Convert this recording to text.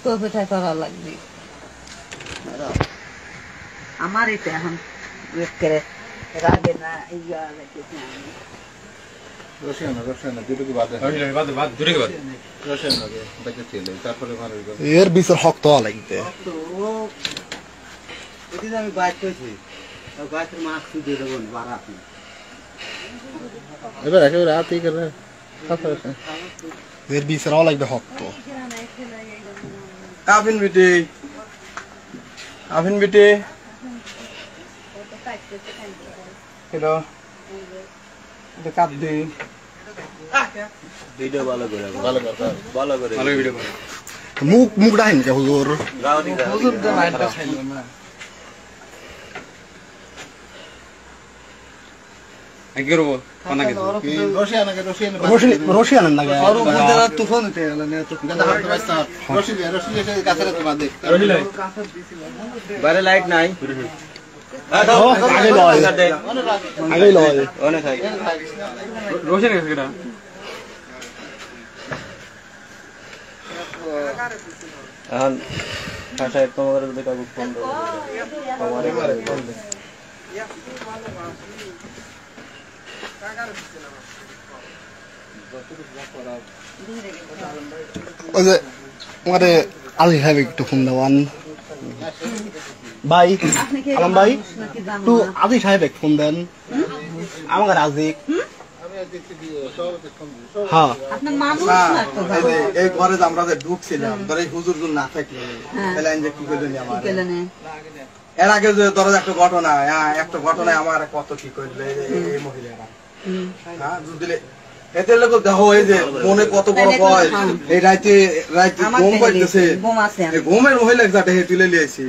কোথায় করা লাগবে আমার এটা এখন করে রাগে না ইয়া লাগতেছে আমি রসায়ন দুটো কি বাদে বাদ দুটো কি বাদ রসায়ন লাগে দেখে ছেলে তারপরে মারা গেল এর বিচার হক তো লাগবে তো এদিন আমি বাইক কইছি বাইকের মাস্ক দিয়ে দেবো বাড়া আপনি এবার একেবারে রাতই করে এর বিচার লাগবে হক তো আফিন বিটি হ্যালো এটা কাপ দে ভিডিও ভালো করে ভিডিও করে মুখ ডাইন কে হুজুর হুজুর তো মাইরটা খাইলো না আগেরও কোনা গেছে কি রশিয়ান না গে আর উপরে তুফান উঠে গেল না তো গাদা হাত বাস্তা রশি এসে কাছারে তো বাদে রশি লাই বাইরে লাইট নাই আগে লয় অনেক খাই রশি গেছে কেডা এখন সাহেব তোমাদের দেখা ফোন দাও আমারে ফোন দে ওই যে আমারে আলী সাহেব একটু ফোন দেওয়ান ভাই আলম ভাই একটু আজি সাহেব এক ফোন দেন আমাকে রাজিক হ্যাঁ আপনার মানুষ না তো এই ঘরে যে আমরা যে ঢুকছিলাম ধরে হুজুর না থাকলে তাহলে যে কি করলেন আমার এর আগে যে ধরো একটা ঘটনায় আমার কত কি করলে এই মহিলারা হ্যাঁ দিলে এদের লোক দেখো এই যে মনে কত বড় ভয় এই রাতে ঘুম পাইতেছে ঘুমের মহিলা যাতে তুলে লিয়েছি